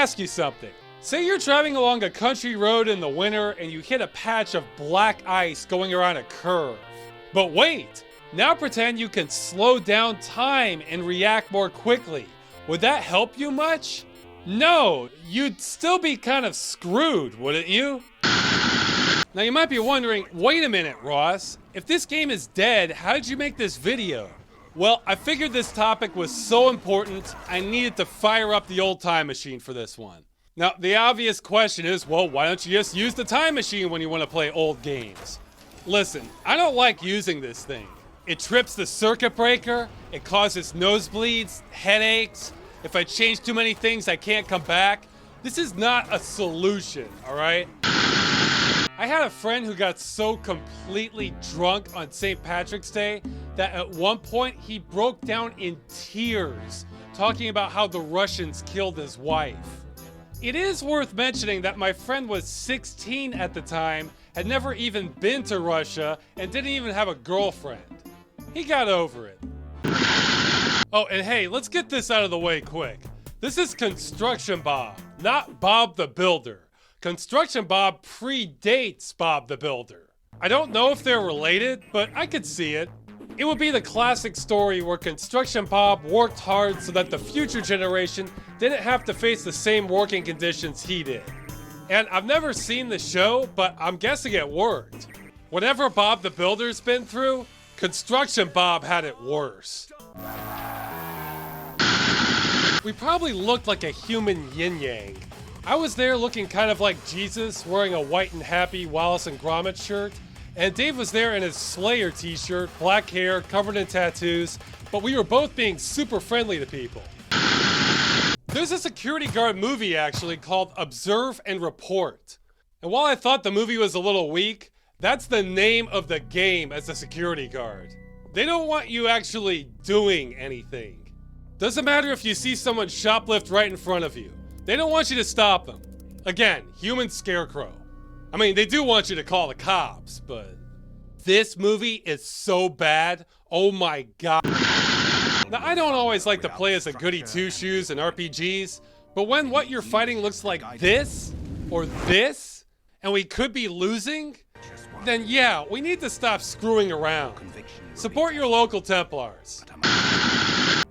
ask you something. Say you're driving along a country road in the winter and you hit a patch of black ice going around a curve. But wait, now pretend you can slow down time and react more quickly. Would that help you much? No, you'd still be kind of screwed, wouldn't you? Now you might be wondering, wait a minute, Ross. If this game is dead, how did you make this video? Well, I figured this topic was so important, I needed to fire up the old time machine for this one. Now, the obvious question is, well, why don't you just use the time machine when you want to play old games? Listen, I don't like using this thing. It trips the circuit breaker, it causes nosebleeds, headaches. If I change too many things, I can't come back. This is not a solution, all right? I had a friend who got so completely drunk on St. Patrick's Day that at one point he broke down in tears talking about how the Russians killed his wife. It is worth mentioning that my friend was 16 at the time, had never even been to Russia, and didn't even have a girlfriend. He got over it. Oh, and hey, let's get this out of the way quick. This is Construction Bob, not Bob the Builder. Construction Bob predates Bob the Builder. I don't know if they're related, but I could see it. It would be the classic story where Construction Bob worked hard so that the future generation didn't have to face the same working conditions he did. And I've never seen the show, but I'm guessing it worked. Whatever Bob the Builder's been through, Construction Bob had it worse. We probably looked like a human yin-yang. I was there looking kind of like Jesus, wearing a white and happy Wallace and Gromit shirt, and Dave was there in his Slayer t-shirt, black hair, covered in tattoos, but we were both being super friendly to people. There's a security guard movie actually called Observe and Report. And while I thought the movie was a little weak, that's the name of the game as a security guard. They don't want you actually doing anything. Doesn't matter if you see someone shoplift right in front of you. They don't want you to stop them. Again, human scarecrow. I mean, they do want you to call the cops, but this movie is so bad. Oh my god. Now, I don't always like to play as a goody two-shoes in RPGs, but when what you're fighting looks like this, or this, and we could be losing, then yeah, we need to stop screwing around. Support your local Templars.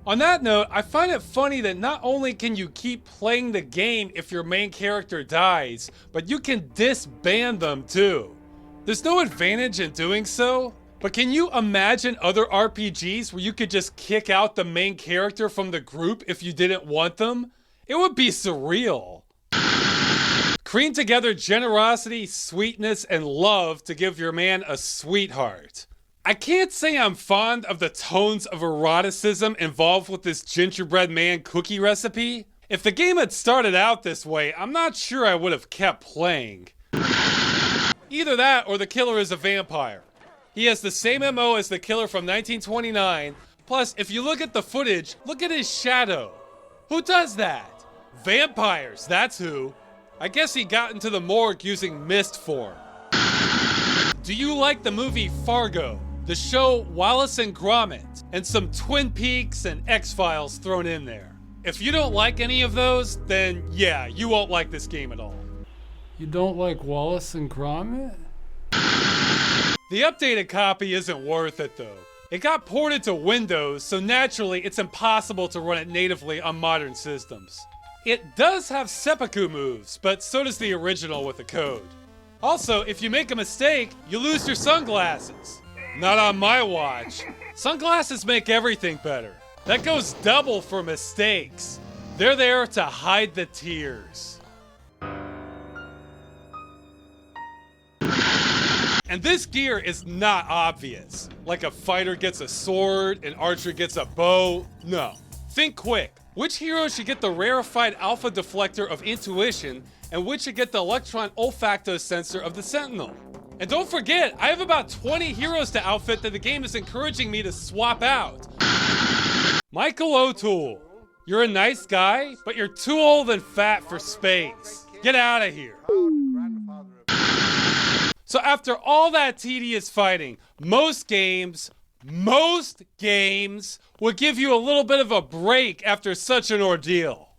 On that note, I find it funny that not only can you keep playing the game if your main character dies, but you can disband them too. There's no advantage in doing so, but can you imagine other RPGs where you could just kick out the main character from the group if you didn't want them? It would be surreal. Cream together generosity, sweetness, and love to give your man a sweetheart. I can't say I'm fond of the tones of eroticism involved with this gingerbread man cookie recipe. If the game had started out this way, I'm not sure I would have kept playing. Either that or the killer is a vampire. He has the same MO as the killer from 1929. Plus, if you look at the footage, look at his shadow. Who does that? Vampires, that's who. I guess he got into the morgue using mist form. Do you like the movie Fargo, the show Wallace and Gromit, and some Twin Peaks and X-Files thrown in there? If you don't like any of those, then yeah, you won't like this game at all. You don't like Wallace and Gromit? The updated copy isn't worth it though. It got ported to Windows, so naturally it's impossible to run it natively on modern systems. It does have seppuku moves, but so does the original with the code. Also, if you make a mistake, you lose your sunglasses. Not on my watch. Sunglasses make everything better. That goes double for mistakes. They're there to hide the tears. And this gear is not obvious. Like a fighter gets a sword, an archer gets a bow. No. Think quick. Which hero should get the rarefied alpha deflector of intuition, and which should get the electron olfacto sensor of the sentinel? And don't forget, I have about 20 heroes to outfit that the game is encouraging me to swap out. Michael O'Toole. You're a nice guy, but you're too old and fat for space. Get out of here. So after all that tedious fighting, most games would give you a little bit of a break after such an ordeal.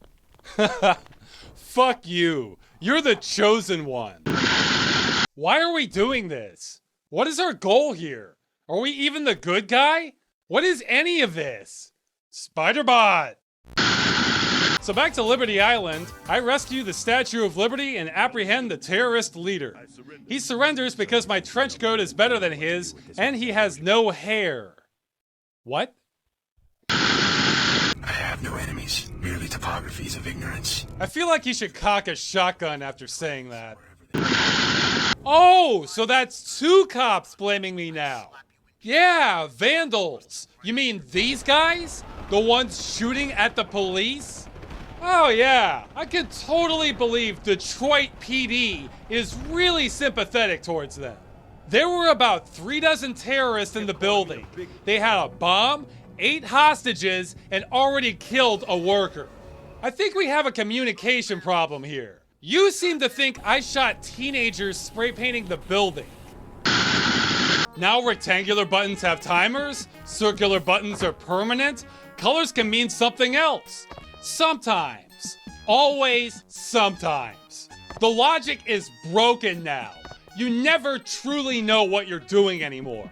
Fuck you. You're the chosen one. Why are we doing this? What is our goal here? Are we even the good guy? What is any of this? Spider-Bot! So back to Liberty Island, I rescue the Statue of Liberty and apprehend the terrorist leader. He surrenders because my trench coat is better than his, and he has no hair. What? I have no enemies, merely topographies of ignorance. I feel like he should cock a shotgun after saying that. Oh, so that's 2 cops blaming me now. Yeah, vandals. You mean these guys? The ones shooting at the police? Oh yeah, I can totally believe Detroit PD is really sympathetic towards them. There were about 36 terrorists in the building. They had a bomb, 8 hostages, and already killed a worker. I think we have a communication problem here. You seem to think I shot teenagers spray painting the building. Now rectangular buttons have timers, circular buttons are permanent, colors can mean something else. Sometimes. Always sometimes. The logic is broken now. You never truly know what you're doing anymore.